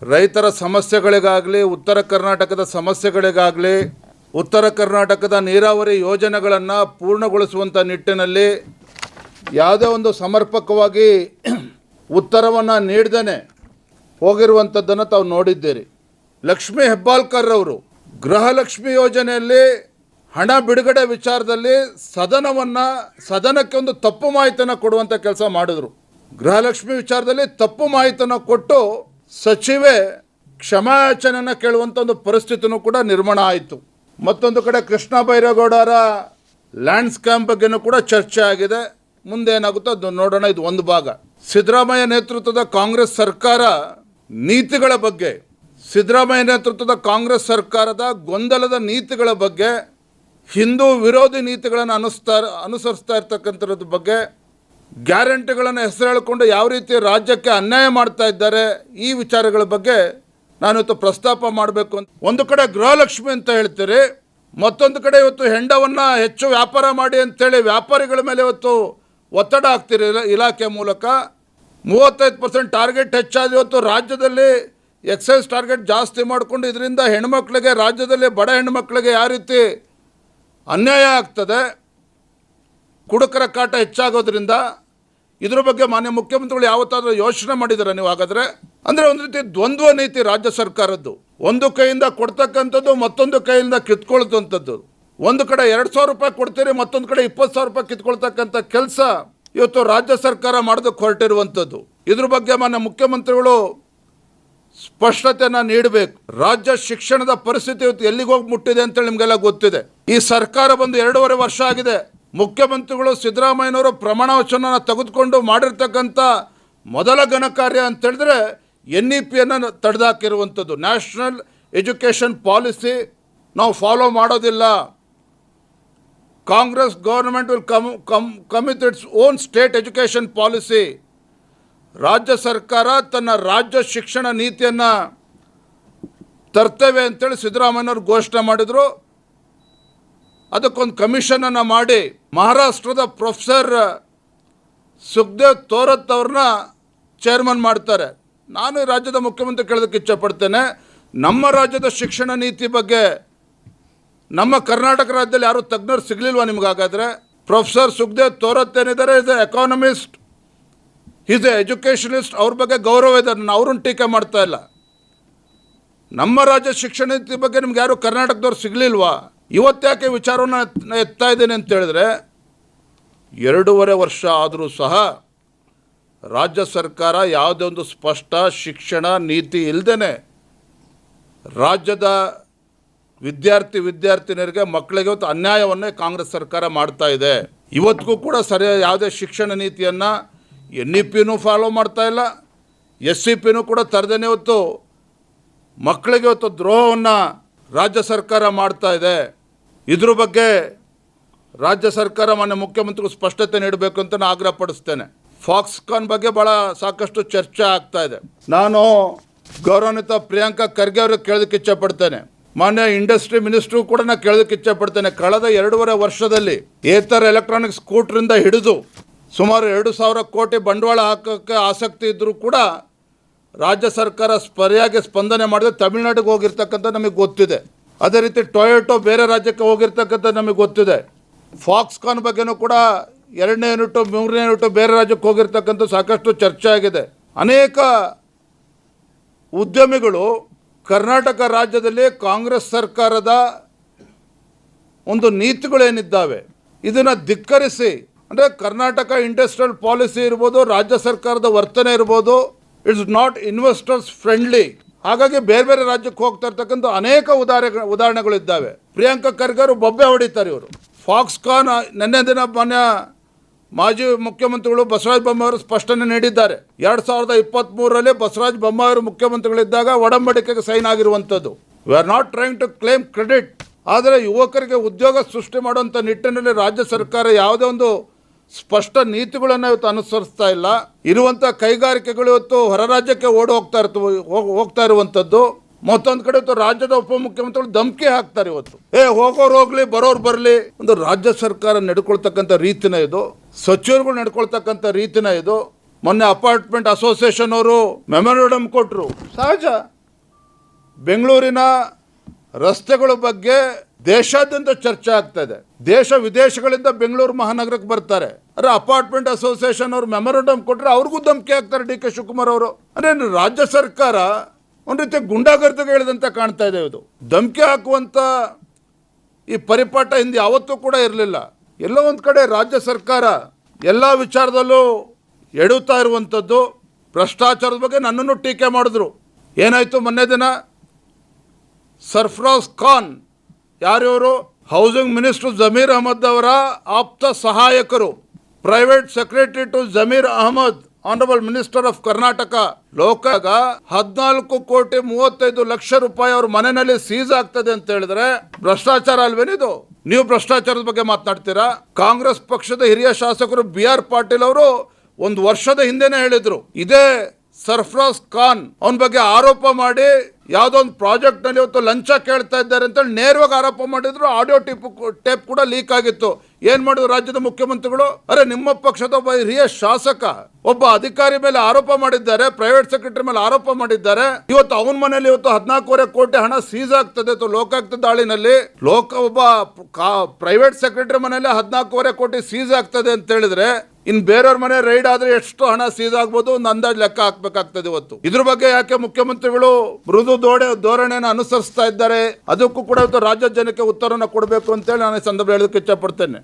ರೈತರ ಸಮಸ್ಯೆಗಳಿಗಾಗಲಿ, ಉತ್ತರ ಕರ್ನಾಟಕದ ಸಮಸ್ಯೆಗಳಿಗಾಗಲಿ, ಉತ್ತರ ಕರ್ನಾಟಕದ ನೀರಾವರಿ ಯೋಜನೆಗಳನ್ನು ಪೂರ್ಣಗೊಳಿಸುವಂಥ ನಿಟ್ಟಿನಲ್ಲಿ ಯಾವುದೇ ಒಂದು ಸಮರ್ಪಕವಾಗಿ ಉತ್ತರವನ್ನು ನೀಡದೇ ಹೋಗಿರುವಂಥದ್ದನ್ನು ತಾವು ನೋಡಿದ್ದೀರಿ. ಲಕ್ಷ್ಮೀ ಹೆಬ್ಬಾಳ್ಕರ್ ಅವರು ಗೃಹಲಕ್ಷ್ಮಿ ಯೋಜನೆಯಲ್ಲಿ ಹಣ ಬಿಡುಗಡೆ ವಿಚಾರದಲ್ಲಿ ಸದನಕ್ಕೆ ಒಂದು ತಪ್ಪು ಮಾಹಿತಿಯನ್ನು ಕೊಡುವಂಥ ಕೆಲಸ ಮಾಡಿದ್ರು. ಗೃಹಲಕ್ಷ್ಮಿ ವಿಚಾರದಲ್ಲಿ ತಪ್ಪು ಮಾಹಿತಿಯನ್ನು ಕೊಟ್ಟು ಸಚಿವೆ ಕ್ಷಮಾಯಾಚನೆಯನ್ನು ಕೇಳುವಂಥ ಒಂದು ಪರಿಸ್ಥಿತಿನೂ ಕೂಡ ನಿರ್ಮಾಣ ಆಯಿತು. ಮತ್ತೊಂದು ಕಡೆ ಕೃಷ್ಣ ಬೈರೇಗೌಡರ ಲ್ಯಾಂಡ್ ಸ್ಕ್ಯಾಮ್ ಬಗ್ಗೆನೂ ಕೂಡ ಚರ್ಚೆ ಆಗಿದೆ. ಮುಂದೆ ಏನಾಗುತ್ತೋ ಅದು ನೋಡೋಣ. ಇದು ಒಂದು ಭಾಗ. ಸಿದ್ದರಾಮಯ್ಯ ನೇತೃತ್ವದ ಕಾಂಗ್ರೆಸ್ ಸರ್ಕಾರ ನೀತಿಗಳ ಬಗ್ಗೆ, ಸಿದ್ದರಾಮಯ್ಯ ನೇತೃತ್ವದ ಕಾಂಗ್ರೆಸ್ ಸರ್ಕಾರದ ಗೊಂದಲದ ನೀತಿಗಳ ಬಗ್ಗೆ, ಹಿಂದೂ ವಿರೋಧಿ ನೀತಿಗಳನ್ನು ಅನುಸರಿಸ್ತಾ ಇರ್ತಕ್ಕಂಥದ್ರ ಬಗ್ಗೆ, ಗ್ಯಾರಂಟಿಗಳನ್ನು ಹೆಸರು ಹೇಳಿಕೊಂಡು ಯಾವ ರೀತಿ ರಾಜ್ಯಕ್ಕೆ ಅನ್ಯಾಯ ಮಾಡ್ತಾ ಇದ್ದಾರೆ, ಈ ವಿಚಾರಗಳ ಬಗ್ಗೆ ನಾನು ಇವತ್ತು ಪ್ರಸ್ತಾಪ ಮಾಡಬೇಕು ಅಂತ. ಒಂದು ಕಡೆ ಗೃಹಲಕ್ಷ್ಮಿ ಅಂತ ಹೇಳ್ತೀರಿ, ಮತ್ತೊಂದು ಕಡೆ ಇವತ್ತು ಹೆಂಡವನ್ನು ಹೆಚ್ಚು ವ್ಯಾಪಾರ ಮಾಡಿ ಅಂತೇಳಿ ವ್ಯಾಪಾರಿಗಳ ಮೇಲೆ ಇವತ್ತು ಒತ್ತಡ ಹಾಕ್ತೀರಿ ಇಲಾಖೆ ಮೂಲಕ. 35% ಟಾರ್ಗೆಟ್ ಹೆಚ್ಚಾದ ಇವತ್ತು ರಾಜ್ಯದಲ್ಲಿ ಎಕ್ಸೈಸ್ ಟಾರ್ಗೆಟ್ ಜಾಸ್ತಿ ಮಾಡಿಕೊಂಡು ಇದರಿಂದ ಹೆಣ್ಮಕ್ಳಿಗೆ, ರಾಜ್ಯದಲ್ಲಿ ಬಡ ಹೆಣ್ಮಕ್ಳಿಗೆ ಯಾವ ರೀತಿ ಅನ್ಯಾಯ ಆಗ್ತದೆ, ಕುಡುಕರ ಕಾಟ ಹೆಚ್ಚಾಗೋದ್ರಿಂದ ಇದ್ರ ಬಗ್ಗೆ ಮಾನ್ಯ ಮುಖ್ಯಮಂತ್ರಿಗಳು ಯಾವತ್ತಾದರೂ ಯೋಚನೆ ಮಾಡಿದ್ದಾರೆ ನೀವು? ಹಾಗಾದರೆ ಅಂದರೆ ಒಂದು ರೀತಿ ದ್ವಂದ್ವ ನೀತಿ ರಾಜ್ಯ ಸರ್ಕಾರದ್ದು. ಒಂದು ಕೈಯಿಂದ ಕೊಡ್ತಕ್ಕಂಥದ್ದು, ಮತ್ತೊಂದು ಕೈಯಿಂದ ಕಿತ್ಕೊಳ್ತಂಥದ್ದು. ಒಂದು ಕಡೆ 2,000 ರೂಪಾಯಿ ಕೊಡ್ತೀರಿ, ಮತ್ತೊಂದು ಕಡೆ 20,000 ರೂಪಾಯಿ ಕಿತ್ಕೊಳ್ತಕ್ಕಂಥ ಕೆಲಸ ಇವತ್ತು ರಾಜ್ಯ ಸರ್ಕಾರ ಮಾಡೋದಕ್ಕೆ ಹೊರಟಿರುವಂಥದ್ದು. ಇದ್ರ ಬಗ್ಗೆ ಮಾನ್ಯ ಮುಖ್ಯಮಂತ್ರಿಗಳು ಸ್ಪಷ್ಟತೆಯನ್ನು ನೀಡಬೇಕು. ರಾಜ್ಯ ಶಿಕ್ಷಣದ ಪರಿಸ್ಥಿತಿ ಇವತ್ತು ಎಲ್ಲಿಗೆ ಹೋಗಿ ಮುಟ್ಟಿದೆ ಅಂತೇಳಿ ನಿಮಗೆಲ್ಲ ಗೊತ್ತಿದೆ. ಈ ಸರ್ಕಾರ ಬಂದು 2.5 ವರ್ಷ ಆಗಿದೆ. ಮುಖ್ಯಮಂತ್ರಿಗಳು ಸಿದ್ದರಾಮಯ್ಯನವರು ಪ್ರಮಾಣ ವಚನ ತೆಗೆದುಕೊಂಡು ಮಾಡಿರ್ತಕ್ಕಂಥ ಮೊದಲ ಘನಕಾರ್ಯ ಅಂತೇಳಿದ್ರೆ NEP-ಯನ್ನು ತಡೆದಾಕಿರುವಂಥದ್ದು. ನ್ಯಾಷನಲ್ ಎಜುಕೇಷನ್ ಪಾಲಿಸಿ ನಾವು ಫಾಲೋ ಮಾಡೋದಿಲ್ಲ. Congress government will come with its own state education policy. ರಾಜ್ಯ ಸರ್ಕಾರ ತನ್ನ ರಾಜ್ಯ ಶಿಕ್ಷಣ ನೀತಿಯನ್ನು ತರ್ತೇವೆ ಅಂತೇಳಿ ಸಿದ್ದರಾಮಯ್ಯನವರು ಘೋಷಣೆ ಮಾಡಿದರು. ಅದಕ್ಕೊಂದು ಕಮಿಷನನ್ನು ಮಾಡಿ ಮಹಾರಾಷ್ಟ್ರದ ಪ್ರೊಫೆಸರ್ ಸುಖದೇವ್ ತೋರತ್ ಅವ್ರನ್ನ ಚೇರ್ಮನ್ ಮಾಡ್ತಾರೆ. ನಾನು ರಾಜ್ಯದ ಮುಖ್ಯಮಂತ್ರಿ ಕೇಳೋದಕ್ಕೆ ಇಚ್ಛೆಪಡ್ತೇನೆ, ನಮ್ಮ ರಾಜ್ಯದ ಶಿಕ್ಷಣ ನೀತಿ ಬಗ್ಗೆ ನಮ್ಮ ಕರ್ನಾಟಕ ರಾಜ್ಯದಲ್ಲಿ ಯಾರೂ ತಜ್ಞರು ಸಿಗಲಿಲ್ವಾ ನಿಮಗಾಗಾದರೆ? ಪ್ರೊಫೆಸರ್ ಸುಖದೇವ್ ತೋರತ್ ಏನಿದ್ದಾರೆ, is A economist, is A educationist. ಅವ್ರ ಬಗ್ಗೆ ಗೌರವ ಇದೆ, ನಾನು ಅವ್ರನ್ನ ಟೀಕೆ ಮಾಡ್ತಾ ಇಲ್ಲ. ನಮ್ಮ ರಾಜ್ಯ ಶಿಕ್ಷಣ ನೀತಿ ಬಗ್ಗೆ ನಿಮ್ಗೆ ಯಾರು ಕರ್ನಾಟಕದವ್ರು ಸಿಗಲಿಲ್ವಾ? ಇವತ್ತ್ಯಾಕೆ ವಿಚಾರವನ್ನು ಎತ್ತಾ ಇದ್ದೇನೆ ಅಂತ ಹೇಳಿದ್ರೆ, 2.5 ವರ್ಷ ಆದರೂ ಸಹ ರಾಜ್ಯ ಸರ್ಕಾರ ಯಾವುದೇ ಒಂದು ಸ್ಪಷ್ಟ ಶಿಕ್ಷಣ ನೀತಿ ಇಲ್ಲದೇ ರಾಜ್ಯದ ವಿದ್ಯಾರ್ಥಿನಿಯರಿಗೆ, ಮಕ್ಕಳಿಗೆ ಇವತ್ತು ಅನ್ಯಾಯವನ್ನೇ ಕಾಂಗ್ರೆಸ್ ಸರ್ಕಾರ ಮಾಡ್ತಾ ಇದೆ. ಇವತ್ತಿಗೂ ಕೂಡ ಸರಿಯಾದ ಯಾವುದೇ ಶಿಕ್ಷಣ ನೀತಿಯನ್ನು NEP-ನೂ ಫಾಲೋ ಮಾಡ್ತಾ ಇಲ್ಲ, SCP-ನೂ ಕೂಡ ತರದೇನೆ ಇವತ್ತು ಮಕ್ಕಳಿಗೆ ಇವತ್ತು ದ್ರೋಹವನ್ನು ರಾಜ್ಯ ಸರ್ಕಾರ ಮಾಡ್ತಾ ಇದೆ. ಇದ್ರ ಬಗ್ಗೆ ರಾಜ್ಯ ಸರ್ಕಾರ ಮಾನ್ಯ ಮುಖ್ಯಮಂತ್ರಿಗಳು ಸ್ಪಷ್ಟತೆ ನೀಡಬೇಕು ಅಂತ ನಾನು ಆಗ್ರಹಪಡಿಸ್ತೇನೆ. ಫಾಕ್ಸ್ಕಾನ್ ಬಗ್ಗೆ ಭಾಳ ಸಾಕಷ್ಟು ಚರ್ಚೆ ಆಗ್ತಾ ಇದೆ. ನಾನು ಗೌರವಾನ್ವಿತ ಪ್ರಿಯಾಂಕಾ ಖರ್ಗೆ ಅವ್ರಿಗೆ ಕೇಳೋದಕ್ಕೆ ಇಚ್ಛೆಪಡ್ತೇನೆ, ಮಾನ್ಯ ಇಂಡಸ್ಟ್ರಿ ಮಿನಿಸ್ಟ್ರು ಕೂಡ ನಾನು ಕೇಳೋದಕ್ಕೆ ಇಚ್ಛೆಪಡ್ತೇನೆ. ಕಳೆದ 2.5 ವರ್ಷದಲ್ಲಿ ಏತರ ಎಲೆಕ್ಟ್ರಾನಿಕ್ ಸ್ಕೂಟ್ರಿಂದ ಹಿಡಿದು ಸುಮಾರು 2,000 ಕೋಟಿ ಬಂಡವಾಳ ಹಾಕೋಕ್ಕೆ ಆಸಕ್ತಿ ಇದ್ದರೂ ಕೂಡ ರಾಜ್ಯ ಸರ್ಕಾರ ಸರಿಯಾಗಿ ಸ್ಪಂದನೆ ಮಾಡಿದ್ರೆ ತಮಿಳುನಾಡಿಗೆ ಹೋಗಿರ್ತಕ್ಕಂಥ ನಮಗೆ ಗೊತ್ತಿದೆ. ಅದೇ ರೀತಿ ಟೊಯೋಟೋ ಬೇರೆ ರಾಜ್ಯಕ್ಕೆ ಹೋಗಿರ್ತಕ್ಕಂಥ ನಮಗೆ ಗೊತ್ತಿದೆ. ಫಾಕ್ಸ್ಕಾನ್ ಬಗ್ಗೆನೂ ಕೂಡ 2ನೇ ಯೂನಿಟು 3ನೇ ಯೂನಿಟು ಬೇರೆ ರಾಜ್ಯಕ್ಕೆ ಹೋಗಿರ್ತಕ್ಕಂಥ ಸಾಕಷ್ಟು ಚರ್ಚೆ ಆಗಿದೆ. ಅನೇಕ ಉದ್ಯಮಿಗಳು ಕರ್ನಾಟಕ ರಾಜ್ಯದಲ್ಲಿ ಕಾಂಗ್ರೆಸ್ ಸರ್ಕಾರದ ಒಂದು ನೀತಿಗಳೇನಿದ್ದಾವೆ ಇದನ್ನು ಧಿಕ್ಕರಿಸಿ, ಅಂದರೆ ಕರ್ನಾಟಕ ಇಂಡಸ್ಟ್ರಿಯಲ್ ಪಾಲಿಸಿ ಇರ್ಬೋದು, ರಾಜ್ಯ ಸರ್ಕಾರದ ವರ್ತನೆ ಇರ್ಬೋದು, ಇಟ್ಸ್ ನಾಟ್ ಇನ್ವೆಸ್ಟರ್ಸ್ ಫ್ರೆಂಡ್ಲಿ. ಹಾಗಾಗಿ ಬೇರೆ ಬೇರೆ ರಾಜ್ಯಕ್ಕೆ ಹೋಗ್ತಾ ಇರ್ತಕ್ಕಂಥ ಅನೇಕ ಉದಾಹರಣೆಗಳಿದ್ದಾವೆ. ಪ್ರಿಯಾಂಕಾ ಖರ್ಗೆ ಅವರು ಬೊಬ್ಬೆ ಹೊಡಿತಾರೆ. ಇವರು ಫಾಕ್ಸ್ಕಾನ್ ನಿನ್ನೆ ದಿನ ಮಾನ್ಯ ಮಾಜಿ ಮುಖ್ಯಮಂತ್ರಿಗಳು ಬಸವರಾಜ ಬೊಮ್ಮಾಯಿ ಅವರು ಸ್ಪಷ್ಟನೆ ನೀಡಿದ್ದಾರೆ. 2023ರಲ್ಲಿ ಬಸವರಾಜ ಬೊಮ್ಮಾಯಿ ಅವರು ಮುಖ್ಯಮಂತ್ರಿಗಳಿದ್ದಾಗ ಒಡಂಬಡಿಕೆಗೆ ಸೈನ್ ಆಗಿರುವಂಥದ್ದು. We are not trying to claim credit. ಆದರೆ ಯುವಕರಿಗೆ ಉದ್ಯೋಗ ಸೃಷ್ಟಿ ಮಾಡುವಂಥ ನಿಟ್ಟಿನಲ್ಲಿ ರಾಜ್ಯ ಸರ್ಕಾರ ಯಾವುದೇ ಒಂದು ಸ್ಪಷ್ಟ ನೀತಿಗಳನ್ನು ಇವತ್ತು ಅನುಸರಿಸ್ತಾ ಇಲ್ಲ. ಇರುವಂಥ ಕೈಗಾರಿಕೆಗಳು ಇವತ್ತು ಹೊರ ರಾಜ್ಯಕ್ಕೆ ಹೋಗ್ತಾ ಇರುವಂಥದ್ದು. ಮತ್ತೊಂದು ಕಡೆ ಇವತ್ತು ರಾಜ್ಯದ ಉಪಮುಖ್ಯಮಂತ್ರಿಗಳು ಧಮಕಿ ಹಾಕ್ತಾರೆ. ಇವತ್ತು ಹೋಗೋರು ಹೋಗ್ಲಿ, ಬರೋರು ಬರಲಿ. ಒಂದು ರಾಜ್ಯ ಸರ್ಕಾರ ನಡ್ಕೊಳ್ತಕ್ಕಂಥ ರೀತಿನ ಇದು, ಸಚಿವರುಗಳು ನಡ್ಕೊಳ್ತಕ್ಕಂಥ ರೀತಿನ ಇದು. ಮೊನ್ನೆ ಅಪಾರ್ಟ್ಮೆಂಟ್ ಅಸೋಸಿಯೇಷನ್ ಅವರು ಮೆಮೊರಂಡಮ್ ಕೊಟ್ಟರು. ಸಹಜ, ಬೆಂಗಳೂರಿನ ರಸ್ತೆಗಳ ಬಗ್ಗೆ ದೇಶಾದ್ಯಂತ ಚರ್ಚೆ ಆಗ್ತಾ ಇದೆ. ದೇಶ ವಿದೇಶಗಳಿಂದ ಬೆಂಗಳೂರು ಮಹಾನಗರಕ್ಕೆ ಬರ್ತಾರೆ. ಅರೆ ಅಪಾರ್ಟ್ಮೆಂಟ್ ಅಸೋಸಿಯೇಷನ್ ಅವರು ಮೆಮೊರಂಡಮ್ ಕೊಟ್ಟರೆ ಅವ್ರಿಗೂ ಧಮಕಿ ಹಾಕ್ತಾರೆ ಡಿ ಕೆ ಶಿವಕುಮಾರ್ ಅವರು. ಅಂದರೆ ರಾಜ್ಯ ಸರ್ಕಾರ ಒಂದು ರೀತಿ ಗುಂಡಾಗರ್ದಿಗೆ ಹೇಳಿದಂತ ಕಾಣ್ತಾ ಇದೆ. ಇದು ಧಮಕಿ ಹಾಕುವಂಥ ಈ ಪರಿಪಾಠ ಹಿಂದೆ ಯಾವತ್ತೂ ಕೂಡ ಇರಲಿಲ್ಲ. ಎಲ್ಲೋ ಒಂದು ಕಡೆ ರಾಜ್ಯ ಸರ್ಕಾರ ಎಲ್ಲ ವಿಚಾರದಲ್ಲೂ ಎಡುತ್ತಾ ಇರುವಂಥದ್ದು. ಭ್ರಷ್ಟಾಚಾರದ ಬಗ್ಗೆ ನನ್ನನ್ನು ಟೀಕೆ ಮಾಡಿದ್ರು. ಏನಾಯಿತು ಮೊನ್ನೆ ದಿನ? ಸರ್ಫರಾಜ್ ಖಾನ್ ಯಾರಿವರು? ಹೌಸಿಂಗ್ ಮಿನಿಸ್ಟರ್ ಜಮೀರ್ ಅಹಮದ್ ಅವರ ಆಪ್ತ ಸಹಾಯಕರು, private secretary to Zameer Ahmed, honourable minister of Karnataka. ಲೋಕಾಗ 14,35,00,000 ರೂಪಾಯಿ ಅವ್ರ ಮನೆಯಲ್ಲಿ ಸೀಸ್ ಆಗ್ತದೆ ಅಂತ ಹೇಳಿದ್ರೆ ಭ್ರಷ್ಟಾಚಾರ ಅಲ್ವೇನಿದು? ನೀವು ಭ್ರಷ್ಟಾಚಾರದ ಬಗ್ಗೆ ಮಾತನಾಡ್ತೀರಾ? ಕಾಂಗ್ರೆಸ್ ಪಕ್ಷದ ಹಿರಿಯ ಶಾಸಕರು BR ಪಾಟೀಲ್ ಅವರು ಒಂದು ವರ್ಷದ ಹಿಂದೆನೇ ಹೇಳಿದ್ರು, ಇದೇ ಸರ್ಫರಾಜ್ ಖಾನ್ ಅವನ ಬಗ್ಗೆ ಆರೋಪ ಮಾಡಿ ಯಾವುದೋ ಒಂದು ಪ್ರಾಜೆಕ್ಟ್ ನಲ್ಲಿ ಇವತ್ತು ಲಂಚ ಕೇಳ್ತಾ ಇದ್ದಾರೆ ಅಂತ ನೇರವಾಗಿ ಆರೋಪ ಮಾಡಿದ್ರು. ಆಡಿಯೋ ಟೇಪ್ ಕೂಡ ಲೀಕ್ ಆಗಿತ್ತು. ಏನ್ ಮಾಡಿದ್ರು ರಾಜ್ಯದ ಮುಖ್ಯಮಂತ್ರಿಗಳು? ಅರೆ ನಿಮ್ಮ ಪಕ್ಷದ ಒಬ್ಬ ಹಿರಿಯ ಶಾಸಕ ಒಬ್ಬ ಅಧಿಕಾರಿ ಮೇಲೆ ಆರೋಪ ಮಾಡಿದ್ದಾರೆ, ಪ್ರೈವೇಟ್ ಸೆಕ್ರೆಟರಿ ಮೇಲೆ ಆರೋಪ ಮಾಡಿದ್ದಾರೆ. ಇವತ್ತು ಅವನ ಮನೆಯಲ್ಲಿ ಇವತ್ತು 14.5 ಕೋಟಿ ಹಣ ಸೀಸ್ ಆಗ್ತದೆ ಲೋಕಾಯುಕ್ತ ದಾಳಿನಲ್ಲಿ. ಒಬ್ಬ ಪ್ರೈವೇಟ್ ಸೆಕ್ರೆಟರಿ ಮನೆಯಲ್ಲಿ 14.5 ಕೋಟಿ ಸೀಸ್ ಆಗ್ತದೆ ಅಂತ ಹೇಳಿದ್ರೆ ಇನ್ ಬೇರೆಯವ್ರ ಮನೆ ರೈಡ್ ಆದ್ರೆ ಎಷ್ಟು ಹಣ ಸೀಸ್ ಆಗ್ಬೋದು ಒಂದು ಅಂದಾಜು ಲೆಕ್ಕ ಹಾಕ್ಬೇಕಾಗ್ತದೆ. ಇವತ್ತು ಇದ್ರ ಬಗ್ಗೆ ಯಾಕೆ ಮುಖ್ಯಮಂತ್ರಿಗಳು ಮೃದು ಧೋರಣೆಯನ್ನು ಅನುಸರಿಸ್ತಾ ಇದ್ದಾರೆ? ಅದಕ್ಕೂ ಕೂಡ ಇವತ್ತು ರಾಜ್ಯ ಜನಕ್ಕೆ ಉತ್ತರನ ಕೊಡಬೇಕು ಅಂತೇಳಿ ನಾನು ಈ ಸಂದರ್ಭ ಹೇಳೋದಕ್ಕೆ ಇಚ್ಛೆ ಪಡ್ತೇನೆ.